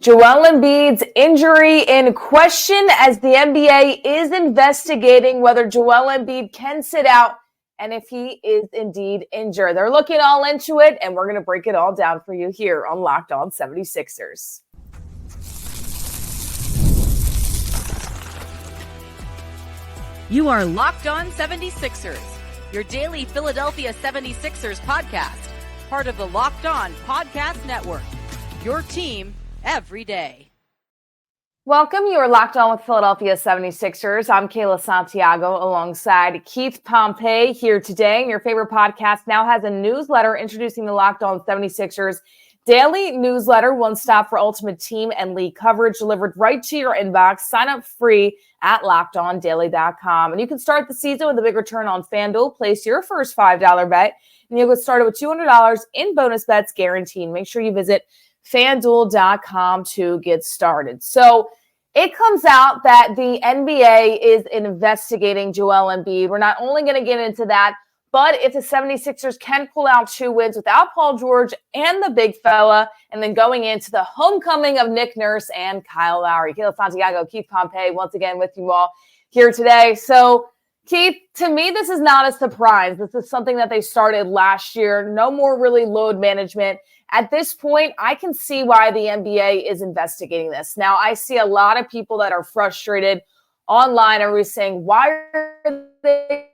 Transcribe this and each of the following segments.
Joel Embiid's injury in question as the NBA is investigating whether Joel Embiid can sit out and if he is indeed injured. They're looking all into it, and we're going to break it all down for you here on Locked On 76ers. You are Locked On 76ers, your daily Philadelphia 76ers podcast, part of the Locked On Podcast Network, your team every day. Welcome. You are Locked On with Philadelphia 76ers. I'm Kayla Santiago alongside Keith Pompey here today. And your favorite podcast now has a newsletter introducing the Locked On 76ers daily newsletter, one stop for ultimate team and league coverage delivered right to your inbox. Sign up free at LockedOnDaily.com. And you can start the season with a big return on FanDuel. Place your first $5 bet, and you'll get started with $200 in bonus bets guaranteed. Make sure you visit FanDuel.com to get started. So it comes out that the NBA is investigating Joel Embiid. We're not only going to get into that, but if the 76ers can pull out 2 wins without Paul George and the big fella, and then going into the homecoming of Nick Nurse and Kyle Lowry. Kayla Santiago, Keith Pompey, once again with you all here today. So Keith, to me, this is not a surprise. This is something that they started last year. No more really load management. At this point, I can see why the NBA is investigating this. Now, I see a lot of people that are frustrated online are saying, why are they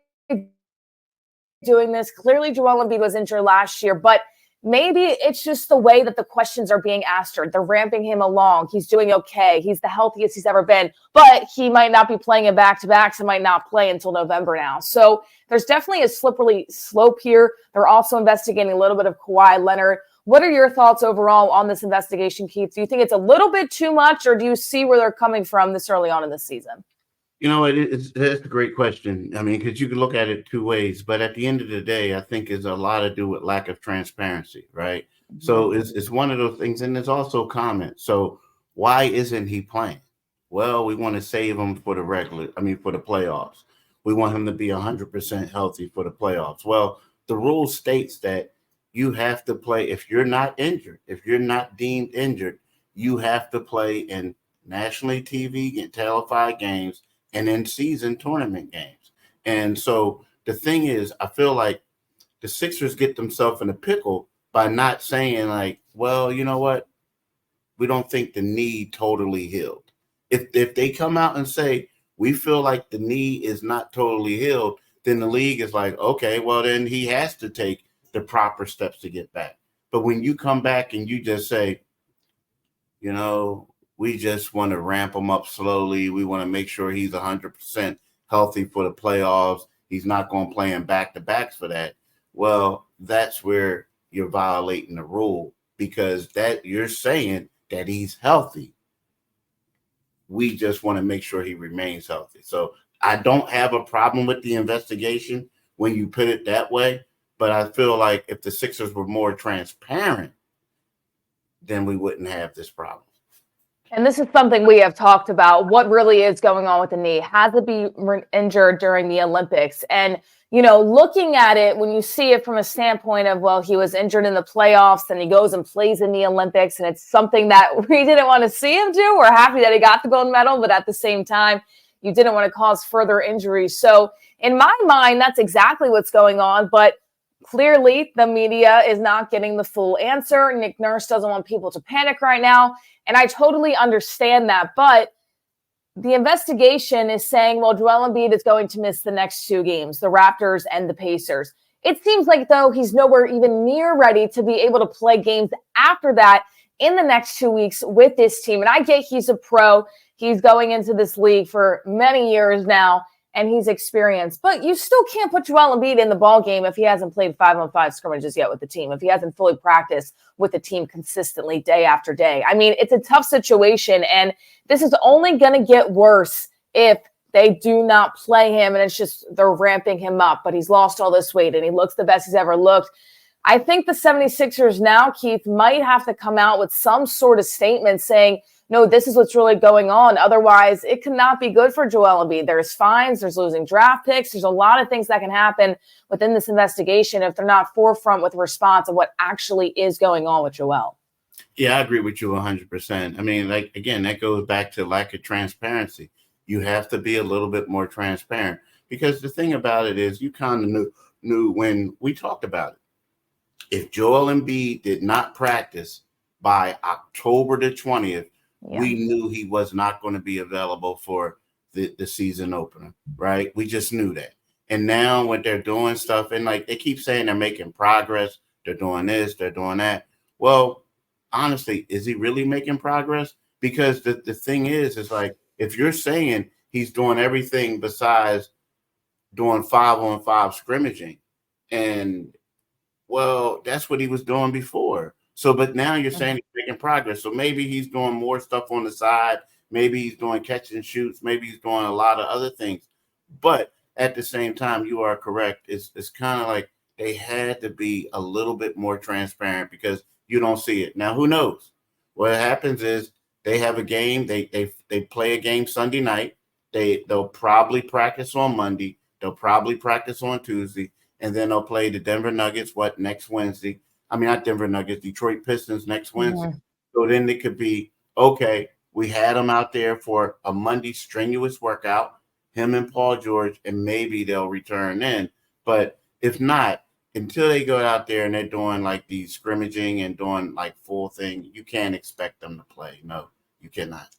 doing this? Clearly, Joel Embiid was injured last year, but maybe it's just the way that the questions are being answered. They're ramping him along. He's doing okay. He's the healthiest he's ever been, but he might not be playing in back-to-backs and might not play until November now. So there's definitely a slippery slope here. They're also investigating a little bit of Kawhi Leonard. What are your thoughts overall on this investigation, Keith? Do you think it's a little bit too much, or do you see where they're coming from this early on in the season? You know, that's a great question. I mean, because you can look at it 2 ways, but at the end of the day, I think it's a lot to do with lack of transparency, right? Mm-hmm. So it's one of those things, and there's also comments. So why isn't he playing? Well, we want to save him for the for the playoffs. We want him to be 100% healthy for the playoffs. Well, the rule states that you have to play if you're not injured. If you're not deemed injured, you have to play in nationally TV and televised games and in season tournament games. And so the thing is, I feel like the Sixers get themselves in a pickle by not saying like, well, you know what? We don't think the knee totally healed. If they come out and say, we feel like the knee is not totally healed, then the league is like, okay, well, then he has to take the proper steps to get back. But when you come back and you just say, you know, we just want to ramp him up slowly. We want to make sure he's 100% healthy for the playoffs. He's not going to play in back-to-backs for that. Well, that's where you're violating the rule, because that you're saying that he's healthy. We just want to make sure he remains healthy. So I don't have a problem with the investigation when you put it that way, but I feel like if the Sixers were more transparent, then we wouldn't have this problem. And this is something we have talked about. What really is going on with the knee? Has it been injured during the Olympics? And, you know, looking at it, when you see it from a standpoint of, well, he was injured in the playoffs and he goes and plays in the Olympics, and it's something that we didn't want to see him do. We're happy that he got the gold medal, but at the same time, you didn't want to cause further injuries. So in my mind, that's exactly what's going on. But clearly, the media is not getting the full answer. Nick Nurse doesn't want people to panic right now. And I totally understand that. But the investigation is saying, well, Joel Embiid is going to miss the next 2 games, the Raptors and the Pacers. It seems like, though, he's nowhere even near ready to be able to play games after that in the next 2 weeks with this team. And I get he's a pro. He's going into this league for many years now, and he's experienced. But you still can't put Joel Embiid in the ball game if he hasn't played 5-on-5 scrimmages yet with the team, if he hasn't fully practiced with the team consistently day after day. I mean, it's a tough situation, and this is only going to get worse if they do not play him, and it's just they're ramping him up. But he's lost all this weight, and he looks the best he's ever looked. I think the 76ers now, Keith, might have to come out with some sort of statement saying, no, this is what's really going on. Otherwise, it cannot be good for Joel Embiid. There's fines, there's losing draft picks. There's a lot of things that can happen within this investigation if they're not forefront with a response of what actually is going on with Joel. Yeah, I agree with you 100%. I mean, like, again, that goes back to lack of transparency. You have to be a little bit more transparent because the thing about it is you kind of knew when we talked about it. If Joel Embiid did not practice by October the 20th, we knew he was not going to be available for the season opener, right? We just knew that. And now when they're doing stuff and like they keep saying they're making progress, they're doing this, they're doing that. Well, honestly, is he really making progress? Because the thing is like if you're saying he's doing everything besides doing 5-on-5 scrimmaging, and well, that's what he was doing before. So, but now you're saying he's making progress. So maybe he's doing more stuff on the side. Maybe he's doing catch and shoots. Maybe he's doing a lot of other things. But at the same time, you are correct. It's kind of like they had to be a little bit more transparent because you don't see it. Now, who knows? What happens is they have a game. They play a game Sunday night. They'll probably practice on Monday. They'll probably practice on Tuesday. And then they'll play the Denver Nuggets, next Wednesday? I mean, not Denver Nuggets, Detroit Pistons next Wednesday. So then it could be, okay, we had them out there for a Monday strenuous workout, him and Paul George, and maybe they'll return in. But if not, until they go out there and they're doing like the scrimmaging and doing like full thing, you can't expect them to play. No, you cannot.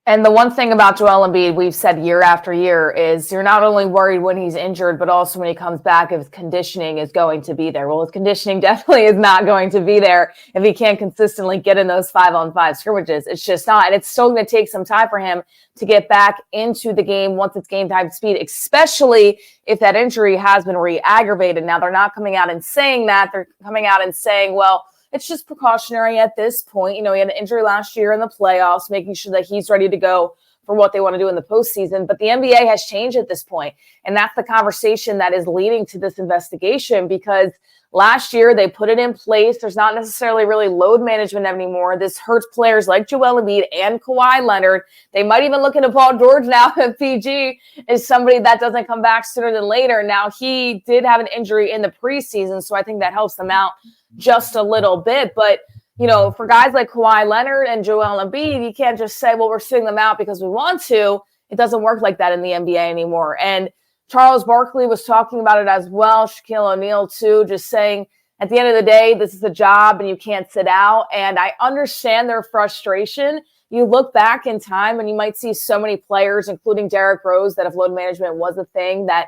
And the one thing about Joel Embiid, we've said year after year, is you're not only worried when he's injured, but also when he comes back, if his conditioning is going to be there. Well, his conditioning definitely is not going to be there if he can't consistently get in those 5-on-5 scrimmages. It's just not. And it's still going to take some time for him to get back into the game once it's game time speed, especially if that injury has been re-aggravated. Now, they're not coming out and saying that. They're coming out and saying, well, it's just precautionary at this point. You know, he had an injury last year in the playoffs, making sure that he's ready to go for what they want to do in the postseason. But the NBA has changed at this point. And that's the conversation that is leading to this investigation because last year they put it in place. There's not necessarily really load management anymore. This hurts players like Joel Embiid and Kawhi Leonard. They might even look into Paul George now if PG is somebody that doesn't come back sooner than later. Now, he did have an injury in the preseason, so I think that helps them out just a little bit. But, you know, for guys like Kawhi Leonard and Joel Embiid, you can't just say, well, we're sitting them out because we want to. It doesn't work like that in the NBA anymore. And Charles Barkley was talking about it as well. Shaquille O'Neal, too, just saying at the end of the day, this is a job and you can't sit out. And I understand their frustration. You look back in time and you might see so many players, including Derrick Rose, that if load management was a thing, that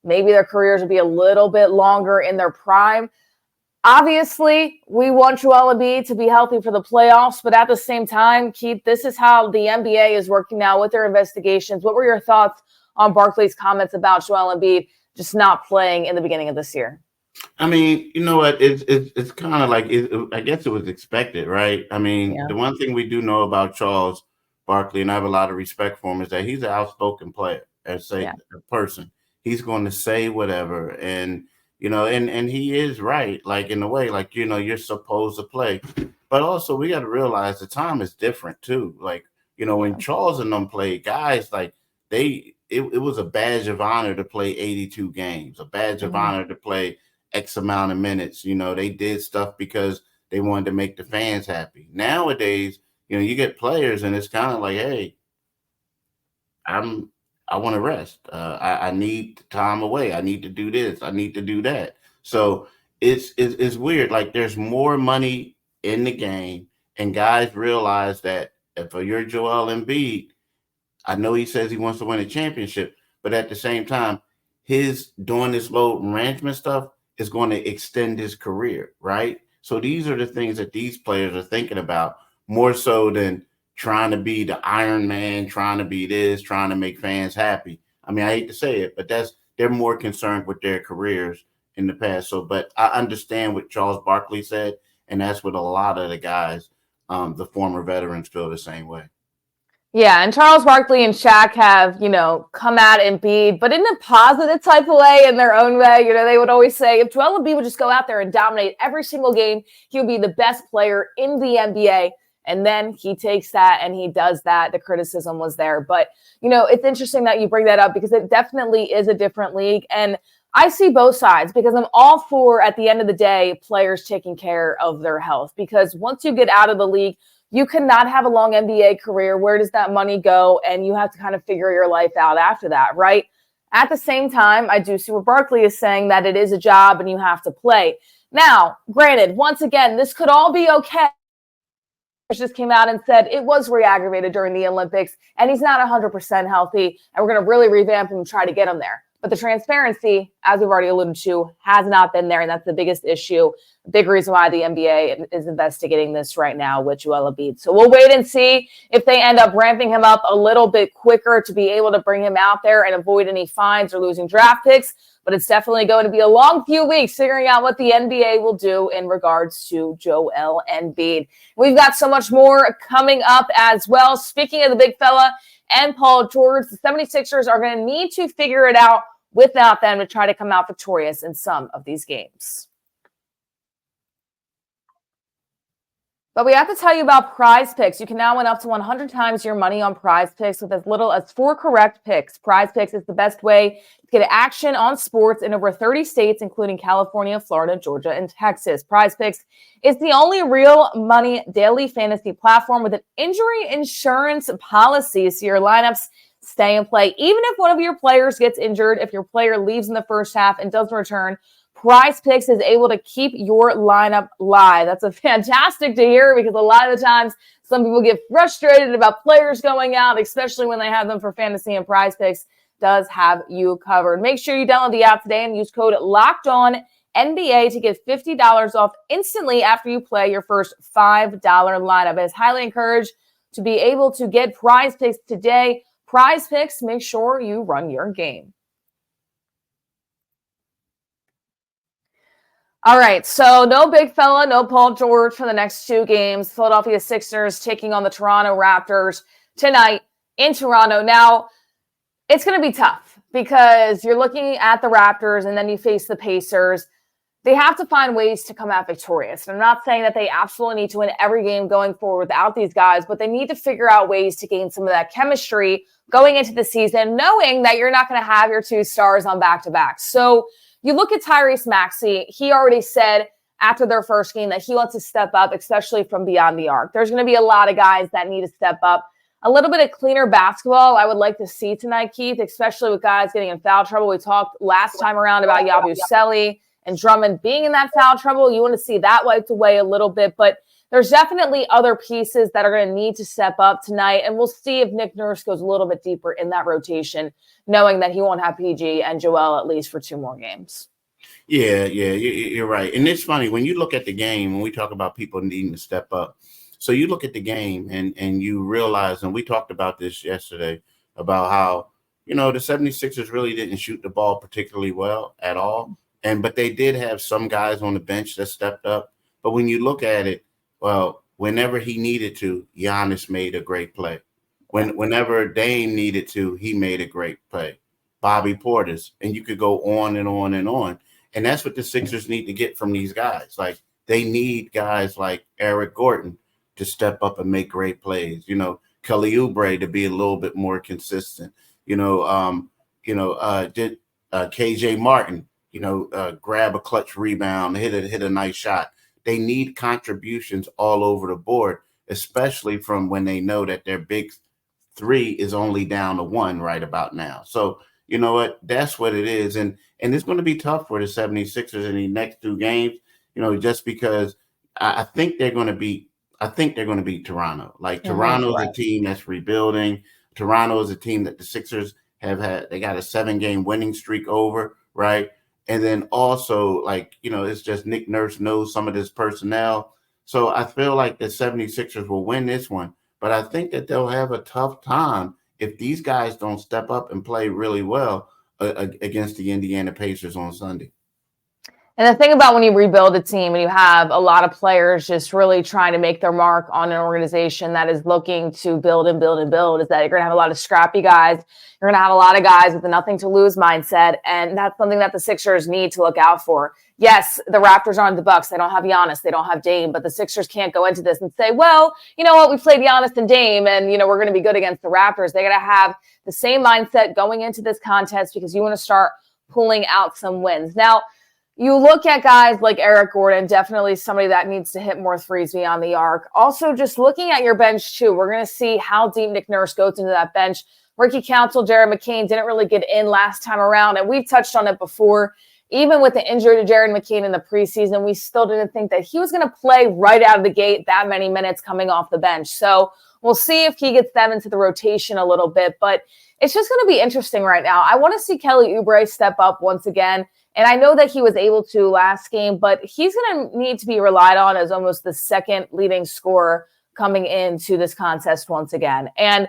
maybe their careers would be a little bit longer in their prime. Obviously, we want Joel Embiid to be healthy for the playoffs, but at the same time, Keith, this is how the NBA is working now with their investigations. What were your thoughts on Barkley's comments about Joel Embiid just not playing in the beginning of this year? I mean, you know what? It's kind of like I guess it was expected, right? I mean, The one thing we do know about Charles Barkley, and I have a lot of respect for him, is that he's an outspoken player, a person. He's going to say whatever, and you know, and he is right, like in a way, like, you know, you're supposed to play. But also we got to realize the time is different too. Like, you know, when Charles and them played, guys, like it was a badge of honor to play 82 games, a badge of honor to play X amount of minutes. You know, they did stuff because they wanted to make the fans happy. Nowadays, you know, you get players and it's kind of like, hey, I want to rest. I need time away. I need to do this. I need to do that. So it's weird. Like there's more money in the game, and guys realize that if you're Joel Embiid, I know he says he wants to win a championship, but at the same time, his doing this load management stuff is going to extend his career, right? So these are the things that these players are thinking about more so than trying to be the Iron Man, trying to be this, trying to make fans happy. I mean, I hate to say it, but they're more concerned with their careers in the past. So, but I understand what Charles Barkley said, and that's what a lot of the guys, the former veterans, feel the same way. Yeah, and Charles Barkley and Shaq have, you know, come at Embiid, but in a positive type of way, in their own way. You know, they would always say if Joel Embiid would just go out there and dominate every single game, he would be the best player in the NBA. And then he takes that and he does that. The criticism was there. But, you know, it's interesting that you bring that up because it definitely is a different league. And I see both sides because I'm all for, at the end of the day, players taking care of their health. Because once you get out of the league, you cannot have a long NBA career. Where does that money go? And you have to kind of figure your life out after that, right? At the same time, I do see what Barkley is saying, that it is a job and you have to play. Now, granted, once again, this could all be okay. Just came out and said it was re-aggravated during the Olympics and he's not 100% healthy and we're going to really revamp him and try to get him there. But the transparency, as we've already alluded to, has not been there, and that's the biggest issue, big reason why the NBA is investigating this right now with Joel Embiid. So we'll wait and see if they end up ramping him up a little bit quicker to be able to bring him out there and avoid any fines or losing draft picks. But it's definitely going to be a long few weeks figuring out what the NBA will do in regards to Joel Embiid. We've got so much more coming up as well. Speaking of the big fella and Paul George, the 76ers are going to need to figure it out without them to try to come out victorious in some of these games. But we have to tell you about Prize Picks. You can now win up to 100 times your money on Prize Picks with as little as 4 correct picks. Prize Picks is the best way to get action on sports in over 30 states, including California, Florida, Georgia, and Texas. Prize Picks is the only real money daily fantasy platform with an injury insurance policy, so your lineups stay in play. Even if one of your players gets injured, if your player leaves in the first half and doesn't return, Prize Picks is able to keep your lineup live. That's a fantastic to hear because a lot of the times some people get frustrated about players going out, especially when they have them for fantasy, and Prize Picks does have you covered. Make sure you download the app today and use code LOCKEDONNBA to get $50 off instantly after you play your first $5 lineup. It is highly encouraged to be able to get Prize Picks today. Prize Picks, make sure you run your game. All right, so no big fella, no Paul George for the next 2 games. Philadelphia Sixers taking on the Toronto Raptors tonight in Toronto. Now, it's going to be tough because you're looking at the Raptors and then you face the Pacers. They have to find ways to come out victorious. And I'm not saying that they absolutely need to win every game going forward without these guys, but they need to figure out ways to gain some of that chemistry going into the season, knowing that you're not going to have your 2 stars on back-to-back. So you look at Tyrese Maxey, he already said after their first game that he wants to step up, especially from beyond the arc. There's going to be a lot of guys that need to step up. A little bit of cleaner basketball I would like to see tonight, Keith, especially with guys getting in foul trouble. We talked last time around about Yabusele and Drummond being in that foul trouble. You want to see that wiped away a little bit, but there's definitely other pieces that are going to need to step up tonight, and we'll see if Nick Nurse goes a little bit deeper in that rotation, knowing that he won't have PG and Joel at least for 2 more games. Yeah, you're right. And it's funny, when you look at the game, when we talk about people needing to step up, so you look at the game and you realize, and we talked about this yesterday, about how, the 76ers really didn't shoot the ball particularly well at all. But they did have some guys on the bench that stepped up. But when you look at it, well, whenever he needed to, Giannis made a great play. Whenever Dame needed to, he made a great play. Bobby Portis, and you could go on and on and on. And that's what the Sixers need to get from these guys. Like, they need guys like Eric Gordon to step up and make great plays. Kelly Oubre to be a little bit more consistent. KJ Martin, grab a clutch rebound, hit a nice shot. They need contributions all over the board, especially from when they know that their big 3 is only down to 1 right about now. So, you know what? That's what it is. And it's going to be tough for the 76ers in the next 2 games, just because I think they're going to beat Toronto. Like, Toronto is a team that's rebuilding. Toronto is a team that the Sixers they got a 7-game winning streak over, right? And then also, it's just Nick Nurse knows some of this personnel. So I feel like the 76ers will win this one. But I think that they'll have a tough time if these guys don't step up and play really well against the Indiana Pacers on Sunday. And the thing about when you rebuild a team and you have a lot of players just really trying to make their mark on an organization that is looking to build and build and build is that you're going to have a lot of scrappy guys. You're going to have a lot of guys with a nothing to lose mindset. And that's something that the Sixers need to look out for. Yes, the Raptors aren't the Bucks. They don't have Giannis. They don't have Dame. But the Sixers can't go into this and say, well, you know what? We played Giannis and Dame and, we're going to be good against the Raptors. They got to have the same mindset going into this contest because you want to start pulling out some wins. Now, you look at guys like Eric Gordon, definitely somebody that needs to hit more threes beyond the arc. Also, just looking at your bench, too, we're going to see how deep Nick Nurse goes into that bench. Ricky Council, Jared McCain didn't really get in last time around, and we've touched on it before. Even with the injury to Jared McCain in the preseason, we still didn't think that he was going to play right out of the gate that many minutes coming off the bench. So we'll see if he gets them into the rotation a little bit, but it's just going to be interesting right now. I want to see Kelly Oubre step up once again. And I know that he was able to last game, but he's going to need to be relied on as almost the second leading scorer coming into this contest once again. And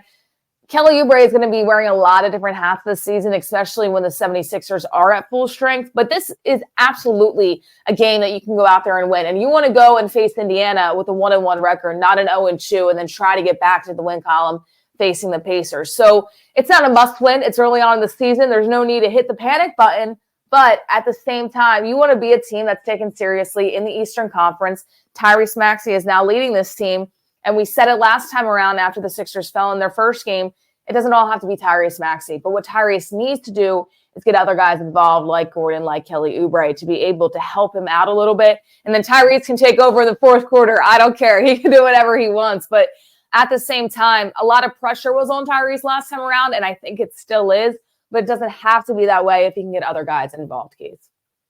Kelly Oubre is going to be wearing a lot of different hats this season, especially when the 76ers are at full strength. But this is absolutely a game that you can go out there and win. And you want to go and face Indiana with a 1-1 record, not an 0-2, and then try to get back to the win column facing the Pacers. So it's not a must win. It's early on in the season. There's no need to hit the panic button. But at the same time, you want to be a team that's taken seriously in the Eastern Conference. Tyrese Maxey is now leading this team. And we said it last time around after the Sixers fell in their first game. It doesn't all have to be Tyrese Maxey. But what Tyrese needs to do is get other guys involved like Gordon, like Kelly Oubre, to be able to help him out a little bit. And then Tyrese can take over in the fourth quarter. I don't care. He can do whatever he wants. But at the same time, a lot of pressure was on Tyrese last time around, and I think it still is. But it doesn't have to be that way if you can get other guys involved, Keith.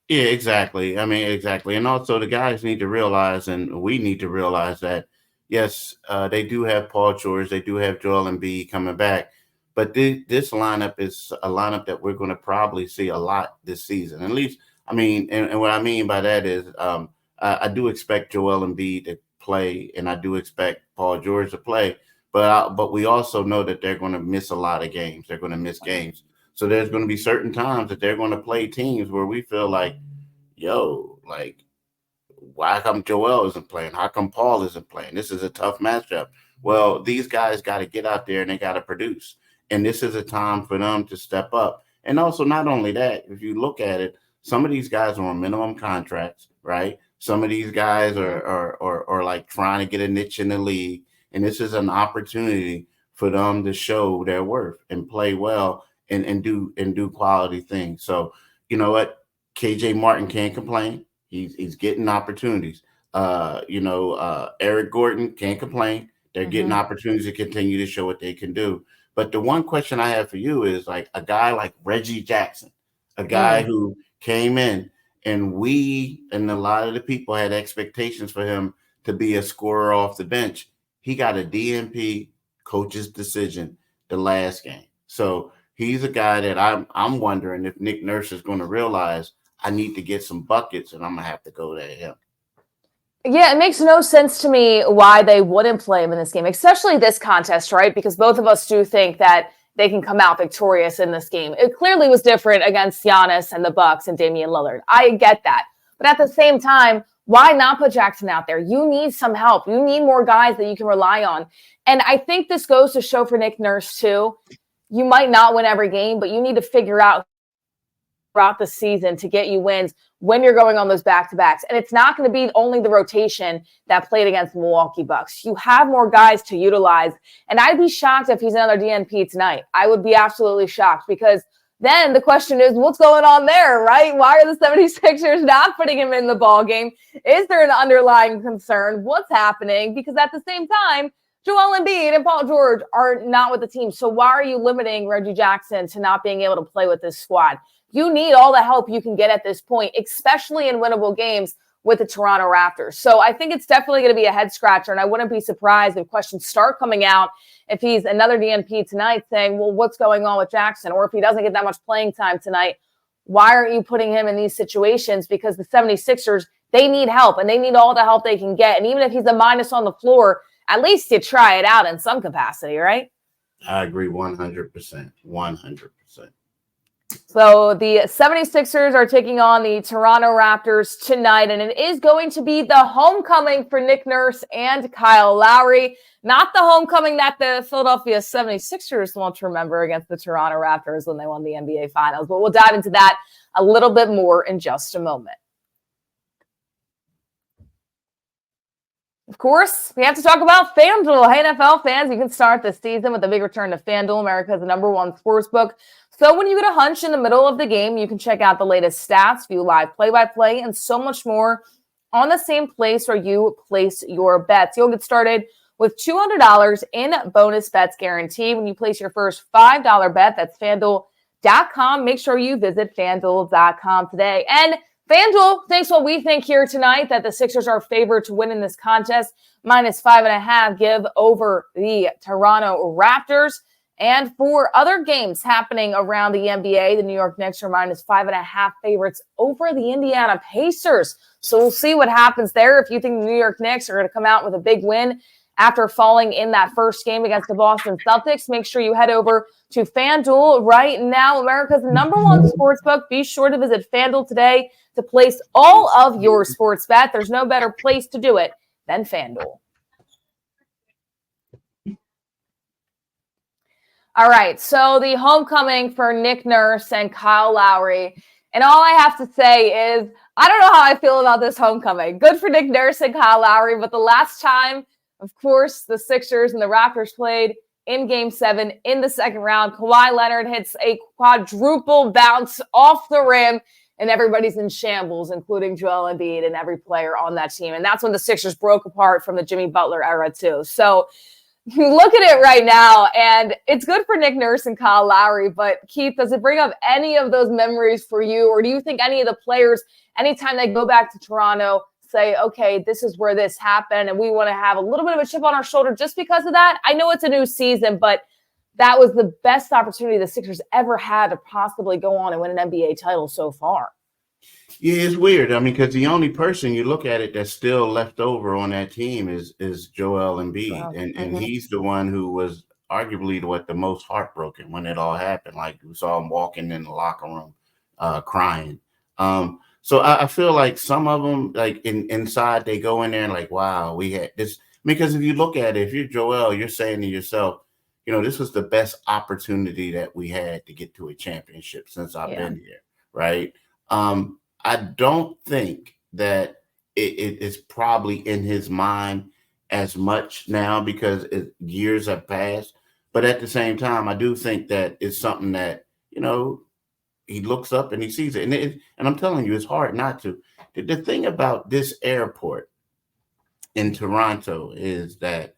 Yeah, exactly. I mean, exactly. And also the guys need to realize, and we need to realize that, yes, they do have Paul George. They do have Joel Embiid coming back. But this lineup is a lineup that we're going to probably see a lot this season. At least, I mean, and what I mean by that is I do expect Joel Embiid to play, and I do expect Paul George to play. But we also know that they're going to miss a lot of games. They're going to miss games. So there's going to be certain times that they're going to play teams where we feel like, yo, like, why come Joel isn't playing? How come Paul isn't playing? This is a tough matchup. Well, these guys got to get out there and they got to produce. And this is a time for them to step up. And also, not only that, if you look at it, some of these guys are on minimum contracts, right? Some of these guys are like trying to get a niche in the league. And this is an opportunity for them to show their worth and play well. And do quality things. So you know what? KJ Martin can't complain. He's getting opportunities. Eric Gordon can't complain. They're getting opportunities to continue to show what they can do. But the one question I have for you is like a guy like Reggie Jackson, a guy who came in and we and a lot of the people had expectations for him to be a scorer off the bench. He got a DNP coach's decision the last game. So he's a guy that I'm wondering if Nick Nurse is going to realize I need to get some buckets and I'm going to have to go to him. Yeah, it makes no sense to me why they wouldn't play him in this game, especially this contest, right? Because both of us do think that they can come out victorious in this game. It clearly was different against Giannis and the Bucks and Damian Lillard. I get that. But at the same time, why not put Jackson out there? You need some help. You need more guys that you can rely on. And I think this goes to show for Nick Nurse, too. You might not win every game, but you need to figure out throughout the season to get you wins when you're going on those back-to-backs. And it's not going to be only the rotation that played against the Milwaukee Bucks. You have more guys to utilize. And I'd be shocked if he's another DNP tonight. I would be absolutely shocked because then the question is, what's going on there, right? Why are the 76ers not putting him in the ball game? Is there an underlying concern? What's happening? Because at the same time, Joel Embiid and Paul George are not with the team. So why are you limiting Reggie Jackson to not being able to play with this squad? You need all the help you can get at this point, especially in winnable games with the Toronto Raptors. So I think it's definitely going to be a head scratcher, and I wouldn't be surprised if questions start coming out if he's another DNP tonight saying, well, what's going on with Jackson? Or if he doesn't get that much playing time tonight, why aren't you putting him in these situations? Because the 76ers, they need help, and they need all the help they can get. And even if he's a minus on the floor, at least you try it out in some capacity, right? I agree 100%. 100%. So the 76ers are taking on the Toronto Raptors tonight, and it is going to be the homecoming for Nick Nurse and Kyle Lowry. Not the homecoming that the Philadelphia 76ers want to remember against the Toronto Raptors when they won the NBA Finals. But we'll dive into that a little bit more in just a moment. Of course, we have to talk about FanDuel. Hey, NFL fans, you can start the season with a big return to FanDuel, America's #1 sportsbook. So when you get a hunch in the middle of the game, you can check out the latest stats, view live play-by-play, and so much more on the same place where you place your bets. You'll get started with $200 in bonus bets guaranteed when you place your first $5 bet. That's FanDuel.com. Make sure you visit FanDuel.com today. And FanDuel thinks what we think here tonight, that the Sixers are favored to win in this contest, -5.5, give over the Toronto Raptors. And for other games happening around the NBA, the New York Knicks are -5.5 favorites over the Indiana Pacers. So we'll see what happens there. If you think the New York Knicks are going to come out with a big win after falling in that first game against the Boston Celtics, make sure you head over to FanDuel right now, America's #1 sportsbook. Be sure to visit FanDuel today to place all of your sports bet. There's no better place to do it than FanDuel. All right, so the homecoming for Nick Nurse and Kyle Lowry. And all I have to say is, I don't know how I feel about this homecoming. Good for Nick Nurse and Kyle Lowry, but the last time, of course, the Sixers and the Raptors played in Game 7 in the second round, Kawhi Leonard hits a quadruple bounce off the rim, and everybody's in shambles, including Joel Embiid and every player on that team. And that's when the Sixers broke apart from the Jimmy Butler era, too. So look at it right now, and it's good for Nick Nurse and Kyle Lowry, but Keith, does it bring up any of those memories for you, or do you think any of the players, anytime they go back to Toronto, say, okay, this is where this happened, and we want to have a little bit of a chip on our shoulder just because of that? I know it's a new season, but that was the best opportunity the Sixers ever had to possibly go on and win an NBA title so far. Yeah, it's weird. I mean, because the only person you look at it that's still left over on that team is Joel Embiid. Wow. And he's the one who was arguably the most heartbroken when it all happened. Like, we saw him walking in the locker room crying. So I feel like some of them, like inside, they go in there and like, wow, we had this. Because if you look at it, if you're Joel, you're saying to yourself, you know, this was the best opportunity that we had to get to a championship since I've been here, right? I don't think that it is probably in his mind as much now because years have passed. But at the same time, I do think that it's something that, you know, he looks up and he sees it. And I'm telling you, it's hard not to. The thing about this airport in Toronto is that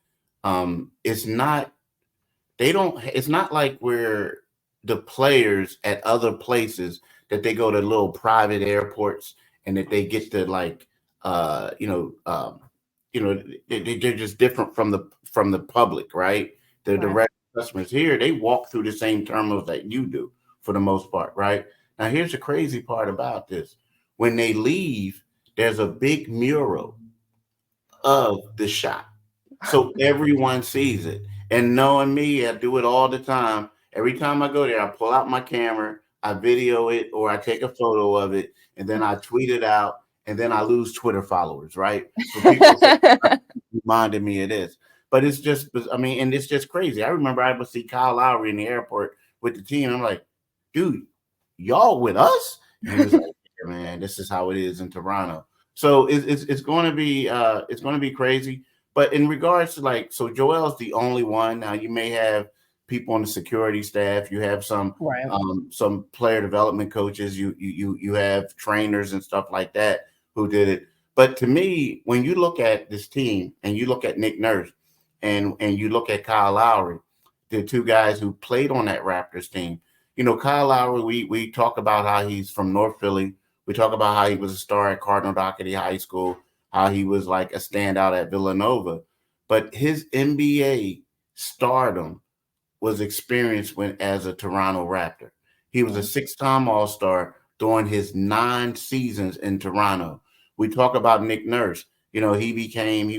it's not like we're the players at other places that they go to little private airports and that they get to like, they're just different from the public, right? The direct customers here, they walk through the same terminals that you do for the most part, right? Now, here's the crazy part about this. When they leave, there's a big mural of the shot. So everyone sees it. And knowing me, I do it all the time. Every time I go there, I pull out my camera, I video it, or I take a photo of it, and then I tweet it out, and then I lose Twitter followers, right? So people reminded me of this. But it's just, I mean, and it's just crazy. I remember I would see Kyle Lowry in the airport with the team. I'm like, dude, y'all with us? And he was like, yeah, man, this is how it is in Toronto. So it's going to be crazy. But in regards to like, so Joel's the only one. Now you may have people on the security staff. You have some player development coaches. You have trainers and stuff like that who did it. But to me, when you look at this team and you look at Nick Nurse and you look at Kyle Lowry, the two guys who played on that Raptors team, you know, Kyle Lowry, we talk about how he's from North Philly. We talk about how he was a star at Cardinal Doherty High School, how he was like a standout at Villanova. But his NBA stardom was experienced as a Toronto Raptor. He was a 6-time All-Star during his 9 seasons in Toronto. We talk about Nick Nurse. You know, he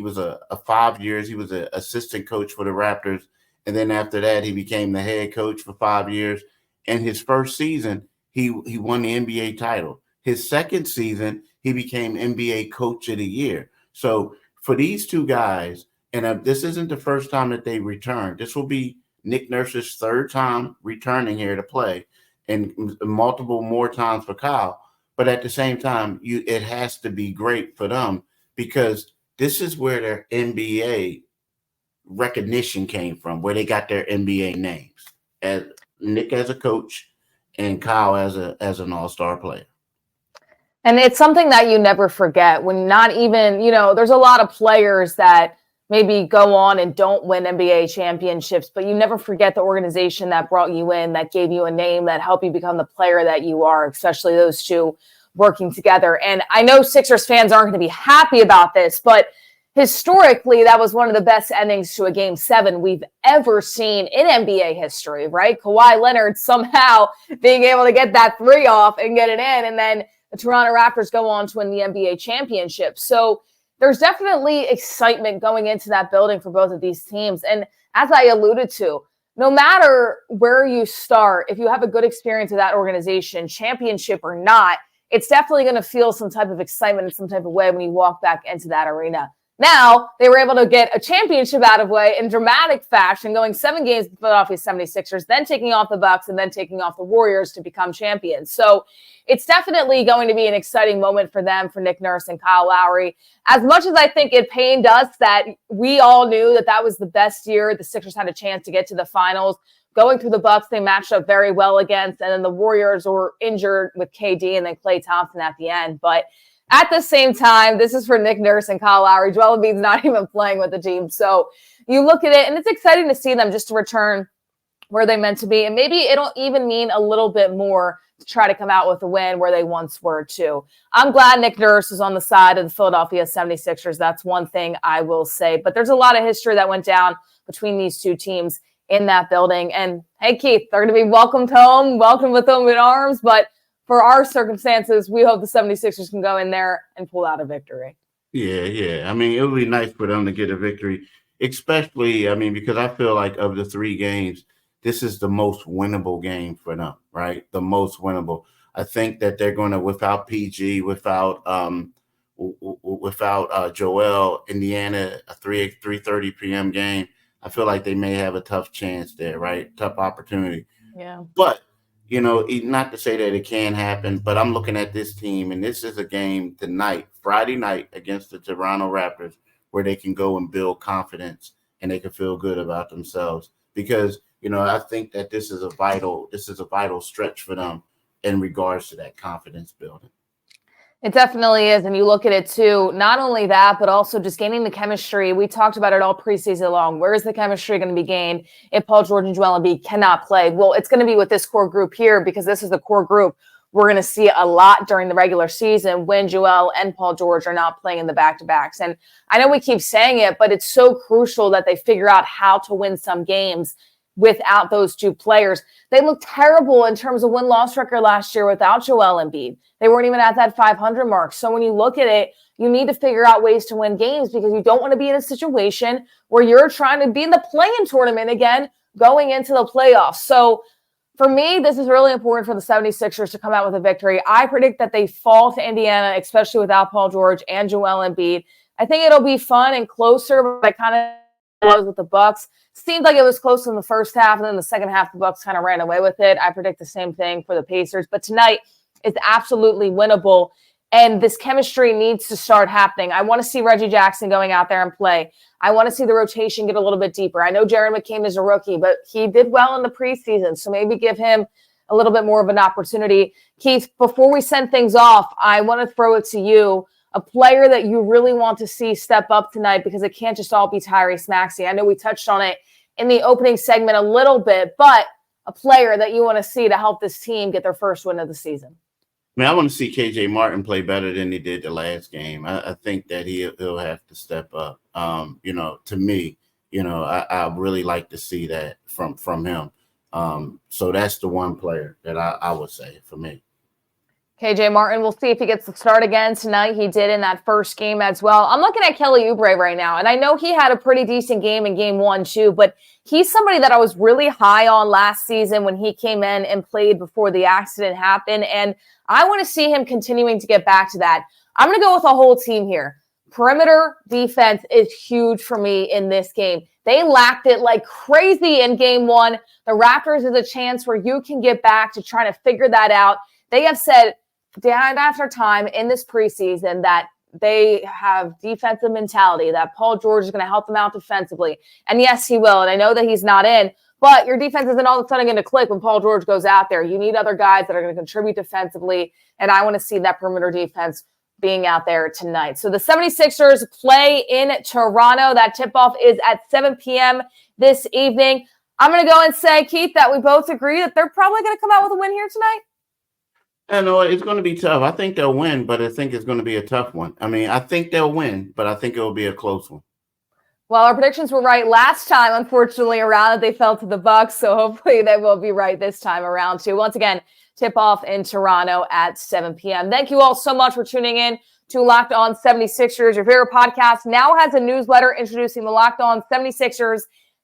was a 5 years. He was an assistant coach for the Raptors. And then after that, he became the head coach for 5 years. And his first season, he won the NBA title. His second season, he became NBA Coach of the Year. So for these two guys, and this isn't the first time that they returned. This will be Nick Nurse's 3rd time returning here to play, and multiple more times for Kyle. But at the same time, it has to be great for them because this is where their NBA recognition came from, where they got their NBA names. As Nick as a coach, and Kyle as an all-star player. And it's something that you never forget when not even, there's a lot of players that maybe go on and don't win NBA championships, but you never forget the organization that brought you in, that gave you a name, that helped you become the player that you are, especially those two working together. And I know Sixers fans aren't going to be happy about this, but historically, that was one of the best endings to a Game 7 we've ever seen in NBA history, right? Kawhi Leonard somehow being able to get that three off and get it in, and then the Toronto Raptors go on to win the NBA championship. So there's definitely excitement going into that building for both of these teams. And as I alluded to, no matter where you start, if you have a good experience with that organization, championship or not, it's definitely going to feel some type of excitement in some type of way when you walk back into that arena. Now, they were able to get a championship out of way in dramatic fashion, going 7 games with the Philadelphia 76ers, then taking off the Bucks, and then taking off the Warriors to become champions. So it's definitely going to be an exciting moment for them, for Nick Nurse and Kyle Lowry. As much as I think it pained us that we all knew that was the best year the Sixers had a chance to get to the finals, going through the Bucks, they matched up very well against, and then the Warriors were injured with KD and then Klay Thompson at the end. But at the same time, this is for Nick Nurse and Kyle Lowry. Joel Embiid's not even playing with the team. So you look at it, and it's exciting to see them just to return where they meant to be. And maybe it'll even mean a little bit more to try to come out with a win where they once were too. I'm glad Nick Nurse is on the side of the Philadelphia 76ers. That's one thing I will say. But there's a lot of history that went down between these two teams in that building. And hey, Keith, they're going to be welcomed home, welcomed with open arms. But for our circumstances, we hope the 76ers can go in there and pull out a victory. Yeah. I mean, it would be nice for them to get a victory, especially, because I feel like of the 3 games, this is the most winnable game for them, right? The most winnable. I think that they're going to, without PG, without Joel, Indiana, a 3:30 p.m. game, I feel like they may have a tough chance there, right? Tough opportunity. Yeah. But not to say that it can happen, but I'm looking at this team, and this is a game tonight, Friday night, against the Toronto Raptors, where they can go and build confidence and they can feel good about themselves. Because, I think that this is a vital stretch for them in regards to that confidence building. It definitely is. And you look at it too, not only that, but also just gaining the chemistry. We talked about it all preseason long. Where is the chemistry going to be gained if Paul George and Joel Embiid cannot play? Well, it's going to be with this core group here, because this is the core group we're going to see a lot during the regular season when Joel and Paul George are not playing in the back-to-backs. And I know we keep saying it, but it's so crucial that they figure out how to win some games without those two players. They looked terrible in terms of win-loss record last year without Joel Embiid. They weren't even at that 500 mark. So when you look at it, you need to figure out ways to win games, because you don't want to be in a situation where you're trying to be in the play-in tournament again going into the playoffs. So for me, this is really important for the 76ers to come out with a victory. I predict that they fall to Indiana, especially without Paul George and Joel Embiid. I think it'll be fun and closer, but I kind of was with the Bucks. Seemed like it was close in the first half, and then the second half, the Bucks kind of ran away with it. I predict the same thing for the Pacers. But tonight is absolutely winnable, and this chemistry needs to start happening. I want to see Reggie Jackson going out there and play. I want to see the rotation get a little bit deeper. I know Jared McCain is a rookie, but he did well in the preseason, so maybe give him a little bit more of an opportunity. Keith, before we send things off, I want to throw it to you. A player that you really want to see step up tonight, because it can't just all be Tyrese Maxey. I know we touched on it in the opening segment a little bit, but a player that you want to see to help this team get their first win of the season. I want to see KJ Martin play better than he did the last game. I think that he'll have to step up. To me, I really like to see that from him. So that's the one player that I would say for me. KJ Martin, we'll see if he gets the start again tonight. He did in that first game as well. I'm looking at Kelly Oubre right now, and I know he had a pretty decent game in game 1 too, but he's somebody that I was really high on last season when he came in and played before the accident happened, and I want to see him continuing to get back to that. I'm going to go with a whole team here. Perimeter defense is huge for me in this game. They lacked it like crazy in game 1. The Raptors is a chance where you can get back to trying to figure that out. They have said time after time in this preseason that they have defensive mentality, that Paul George is going to help them out defensively. And yes, he will. And I know that he's not in, But your defense isn't all of a sudden going to click when Paul George goes out there. You need other guys that are going to contribute defensively, and I want to see that perimeter defense being out there tonight. So the 76ers play in Toronto. That tip-off is at 7 p.m. this evening. I'm going to go and say, Keith, that we both agree that they're probably going to come out with a win here tonight. I know it's going to be tough. I think they'll win, but I think it's going to be a tough one. I mean, I think they'll win, but I think it'll be a close one. Well, our predictions were right last time, unfortunately, around that they fell to the Bucks. So hopefully they will be right this time around too. Once again, tip off in Toronto at 7 p.m. Thank you all so much for tuning in to Locked On 76ers. Your favorite podcast now has a newsletter introducing the Locked On 76ers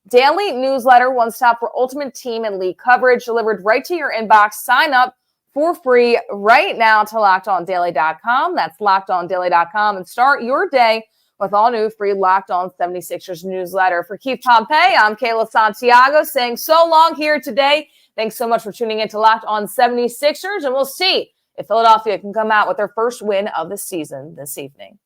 daily newsletter, one stop for ultimate team and league coverage delivered right to your inbox. Sign up for free right now to LockedOnDaily.com. That's LockedOnDaily.com, and start your day with all new free Locked On 76ers newsletter. For Keith Pompey, I'm Kayla Santiago saying so long here today. Thanks so much for tuning in to Locked On 76ers, and we'll see if Philadelphia can come out with their first win of the season this evening.